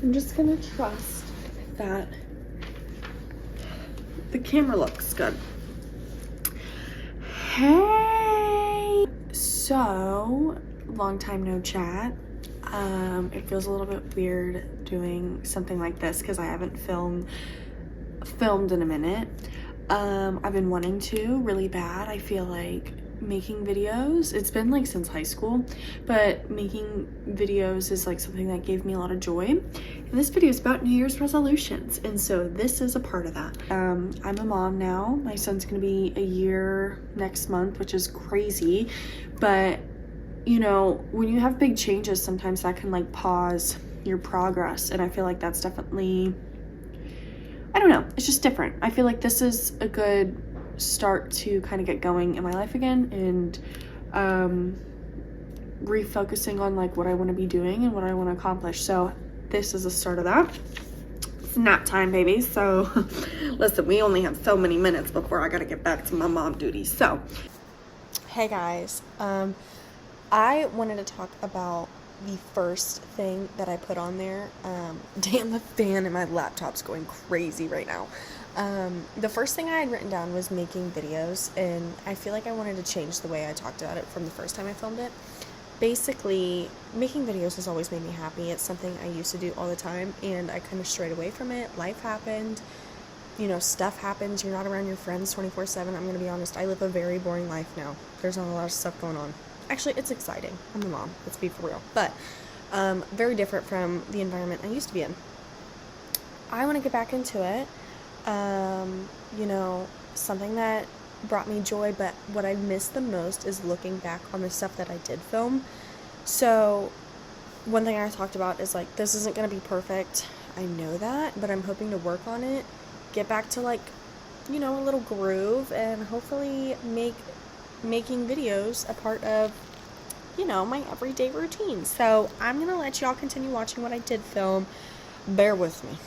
I'm just gonna trust that the camera looks good. Hey! So, long time no chat. It feels a little bit weird doing something like this because I haven't filmed in a minute. I've been wanting to really bad. I feel like making videos, it's been like since high school, but making videos is like something that gave me a lot of joy. And this video is about New Year's resolutions, and so this is a part of that. I'm a mom now. My son's gonna be a year next month, which is crazy, but you know, when you have big changes, sometimes that can like pause your progress, and I feel like that's definitely, I don't know, it's just different. I feel like this is a good start to kind of get going in my life again, and refocusing on like what I want to be doing and what I want to accomplish. So this is a start of that. It's nap time, baby. So listen, we only have so many minutes before I gotta get back to my mom duties. So hey guys, I wanted to talk about the first thing that I put on there. Damn, the fan in my laptop's going crazy right now. The first thing I had written down was making videos, and I feel like I wanted to change the way I talked about it from the first time I filmed it. Basically, making videos has always made me happy. It's something I used to do all the time, and I kind of strayed away from it. Life happened, you know, stuff happens. You're not around your friends 24/7. I'm gonna be honest, I live a very boring life now. There's not a lot of stuff going on. Actually, it's exciting. I'm a mom, let's be for real. But very different from the environment I used to be in. I want to get back into it. You know, something that brought me joy, but what I miss the most is looking back on the stuff that I did film. So one thing I talked about is like, this isn't going to be perfect. I know that, but I'm hoping to work on it, get back to like, you know, a little groove, and hopefully making videos a part of, you know, my everyday routine. So I'm gonna let y'all continue watching what I did film. Bear with me.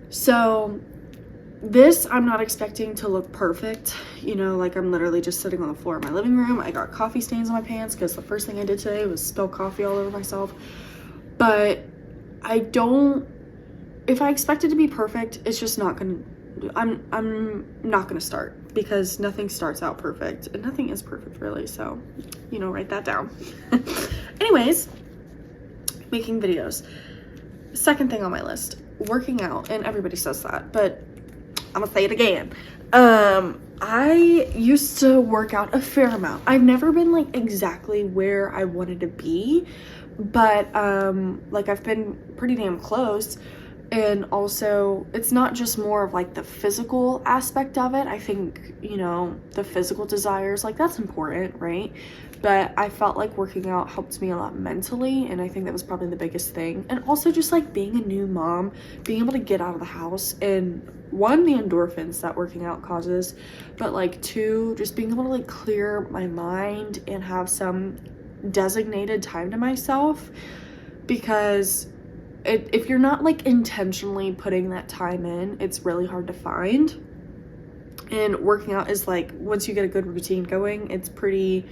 So this, I'm not expecting to look perfect. You know, like I'm literally just sitting on the floor of my living room. I got coffee stains on my pants because the first thing I did today was spill coffee all over myself. But I don't, if I expect it to be perfect, it's just not gonna, I'm not gonna start, because nothing starts out perfect and nothing is perfect really. So, you know, write that down. Anyways, making videos. Second thing on my list, working out, and everybody says that, but I'm gonna say it again. I used to work out a fair amount. I've never been like exactly where I wanted to be, but like I've been pretty damn close. And also, it's not just more of like the physical aspect of it. I think, you know, the physical desires, like that's important, right? But I felt like working out helped me a lot mentally, and I think that was probably the biggest thing. And also just like being a new mom, being able to get out of the house, and one, the endorphins that working out causes, but like two, just being able to like clear my mind and have some designated time to myself, because if you're not like intentionally putting that time in, it's really hard to find. And working out is like, once you get a good routine going, it's pretty,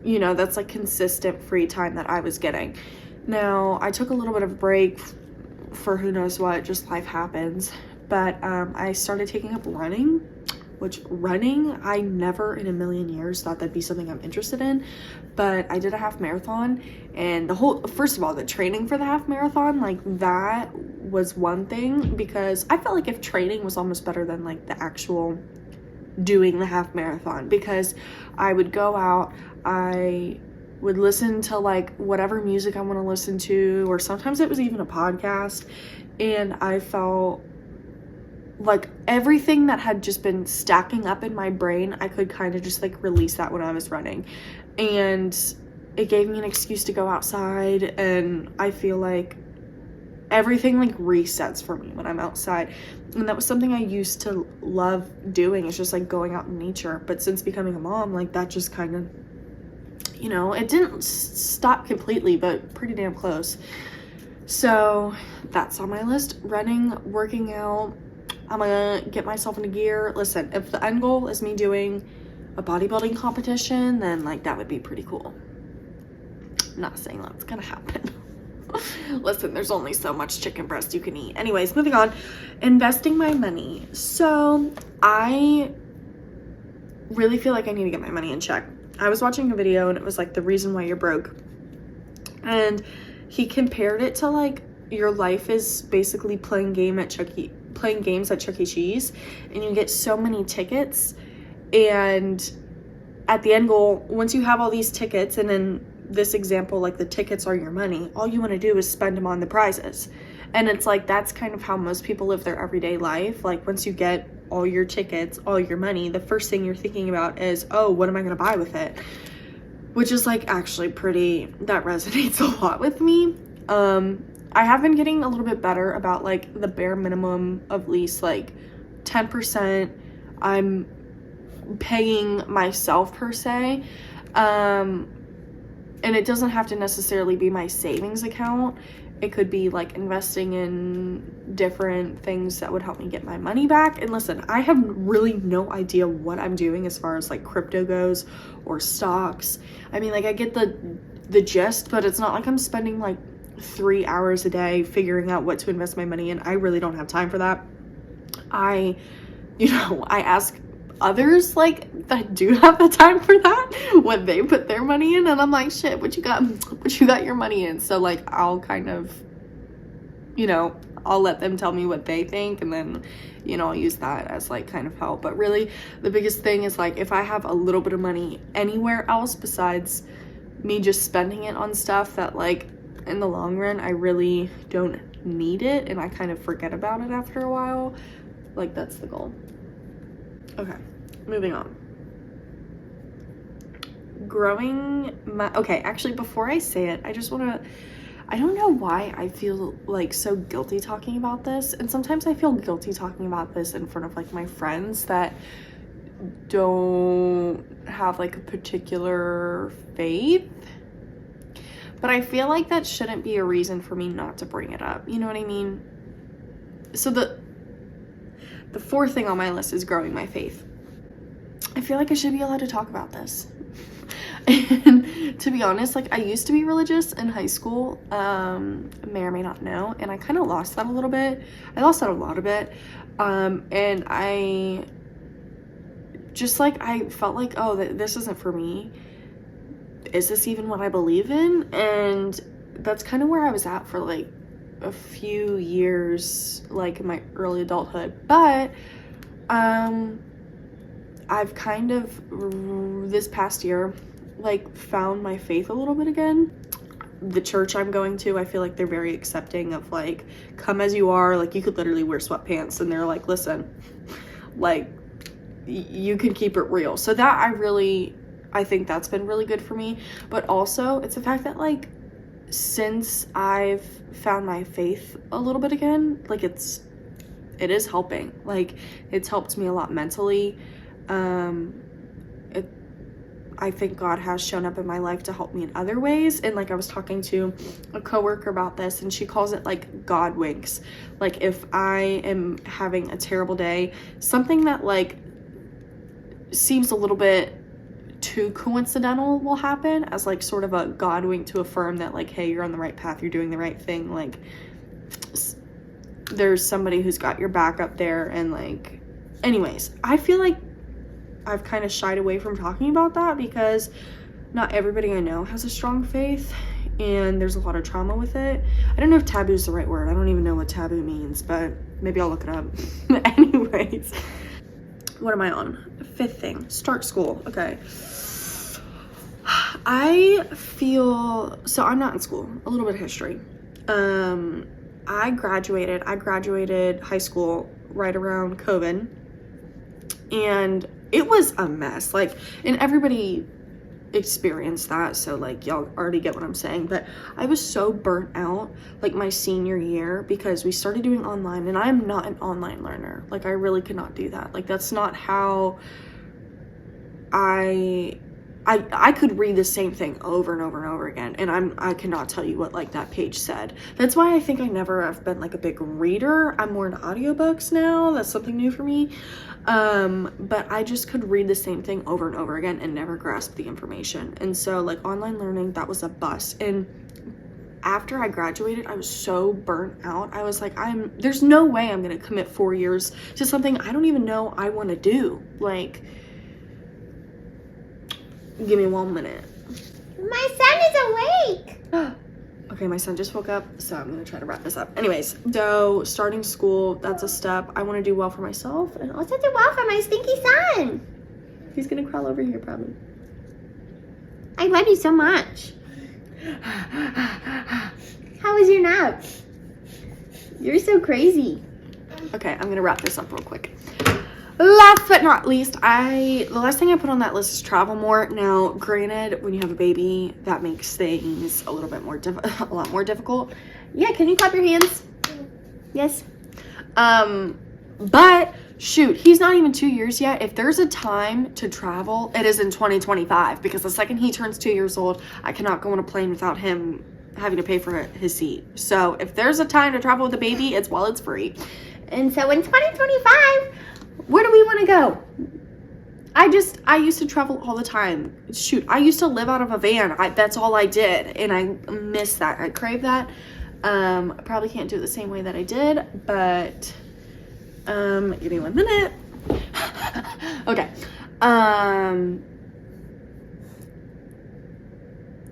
you know, that's like consistent free time that I was getting. Now, I took a little bit of a break for who knows what, just life happens. But I started taking up running, which running, I never in a million years thought that'd be something I'm interested in. But I did a half marathon, and first of all, the training for the half marathon, like that was one thing, because I felt like if training was almost better than like the actual doing the half marathon, because I would go out, I would listen to like whatever music I want to listen to, or sometimes it was even a podcast, and I felt like everything that had just been stacking up in my brain, I could kind of just like release that when I was running, and it gave me an excuse to go outside. And I feel like everything like resets for me when I'm outside, and that was something I used to love doing, is just like going out in nature. But since becoming a mom, like that just kind of, you know, it didn't stop completely, but pretty damn close. So that's on my list: running, working out. I'm gonna get myself into gear. Listen, if the end goal is me doing a bodybuilding competition, then like that would be pretty cool. I'm not saying that's gonna happen. Listen, there's only so much chicken breast you can eat. Anyways, moving on. Investing my money. So I really feel like I need to get my money in check. I was watching a video and it was like the reason why you're broke. And he compared it to like your life is basically playing games at Chuck E. Cheese, and you get so many tickets, and at the end goal, once you have all these tickets, and in this example, like the tickets are your money, all you want to do is spend them on the prizes. And it's like that's kind of how most people live their everyday life. Like once you get all your tickets, all your money, the first thing you're thinking about is, oh, what am I going to buy with it? Which is like actually that resonates a lot with me. I have been getting a little bit better about like the bare minimum of least like 10% I'm paying myself per se. And it doesn't have to necessarily be my savings account. It could be like investing in different things that would help me get my money back. And listen, I have really no idea what I'm doing as far as like crypto goes or stocks. I mean, like I get the gist, but it's not like I'm spending like 3 hours a day figuring out what to invest my money in. I really don't have time for that. I ask others like that do have the time for that when they put their money in, and I'm like, shit, what you got your money in? So like I'll kind of, I'll let them tell me what they think, and then I'll use that as like kind of help. But really the biggest thing is like if I have a little bit of money anywhere else besides me just spending it on stuff that like in the long run I really don't need it, and I kind of forget about it after a while, like that's the goal. Okay, moving on. Actually before I say it, I don't know why I feel like so guilty talking about this, and sometimes I feel guilty talking about this in front of like my friends that don't have like a particular faith, but I feel like that shouldn't be a reason for me not to bring it up, you know what I mean? So the fourth thing on my list is growing my faith. I feel like I should be allowed to talk about this. And to be honest, like I used to be religious in high school, may or may not know, and I kind of lost that a little bit. I lost that a lot of it. And I just like, I felt like, oh, this isn't for me. Is this even what I believe in? And that's kind of where I was at for like a few years, like in my early adulthood. But I've kind of this past year like found my faith a little bit again. The church I'm going to, I feel like they're very accepting of like come as you are. Like you could literally wear sweatpants and they're like, listen, like you can keep it real. So that I think that's been really good for me. But also it's the fact that like since I've found my faith a little bit again, like it is helping. Like it's helped me a lot mentally. I think God has shown up in my life to help me in other ways. And like I was talking to a coworker about this, and she calls it like God winks. Like if I am having a terrible day, something that like seems a little bit too coincidental will happen as like sort of a God wink to affirm that like, hey, you're on the right path, you're doing the right thing. Like there's somebody who's got your back up there. And like, anyways, I feel like I've kind of shied away from talking about that because not everybody I know has a strong faith, and there's a lot of trauma with it. I don't know if taboo is the right word. I don't even know what taboo means, but maybe I'll look it up. Anyways, what am I on? Fifth thing, start school. Okay. I feel, so I'm not in school, a little bit of history. I graduated high school right around COVID, and it was a mess. Like, and everybody experienced that, so like y'all already get what I'm saying. But I was so burnt out like my senior year because we started doing online, and I'm not an online learner. Like I really could not do that. Like that's not how I could read the same thing over and over and over again, and I cannot tell you what like that page said. That's why I think I never have been like a big reader. I'm more into audiobooks now. That's something new for me. But I just could read the same thing over and over again and never grasp the information. And so like online learning, that was a bust. And after I graduated, I was so burnt out. I was like, there's no way I'm gonna commit 4 years to something I don't even know I want to do. Like, give me 1 minute. My son is awake. Okay, my son just woke up, so I'm gonna try to wrap this up. Anyways, so starting school, that's a step. I want to do well for myself and also Do well for my stinky son. he's gonna crawl over here probably. I love you so much. How was your nap? You're so crazy. Okay, I'm gonna wrap this up real quick. Last but not least, the last thing I put on that list is travel more. Now, granted, when you have a baby, that makes things a little bit more a lot more difficult. Yeah, can you clap your hands? Yes. But shoot, he's not even 2 years yet. If there's a time to travel, it is in 2025, because the second he turns 2 years old, I cannot go on a plane without him having to pay for his seat. So if there's a time to travel with a baby, it's while it's free. And so in 2025, where do we want to go? I used to travel all the time. Shoot, I used to live out of a van. That's all I did, and I miss that. I crave that. I probably can't do it the same way that I did, but give me 1 minute. Okay.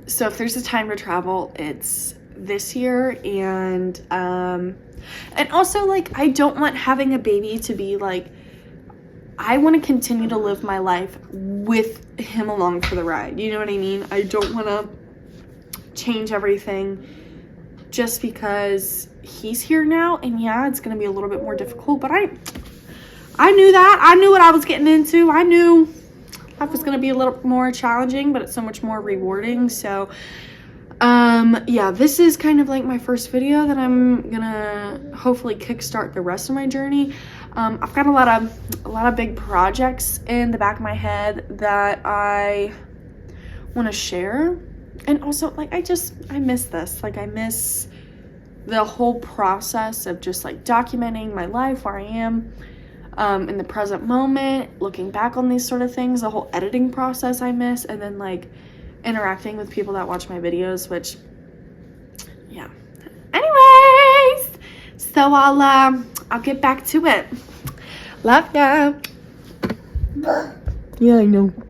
So if there's a time to travel, it's this year, and also, like, I don't want having a baby to be like, I want to continue to live my life with him along for the ride. You know what I mean? I don't want to change everything just because he's here now. And yeah, it's going to be a little bit more difficult, but I knew that. I knew what I was getting into. I knew life was going to be a little more challenging, but it's so much more rewarding. So, yeah, this is kind of like my first video that I'm gonna hopefully kickstart the rest of my journey. I've got a lot of big projects in the back of my head that I want to share, and also, like, I miss this. Like, I miss the whole process of just like documenting my life, where I am in the present moment, looking back on these sort of things. The whole editing process I miss, and then like interacting with people that watch my videos, which, yeah. Anyways, so I'll get back to it. Love ya. Yeah, I know.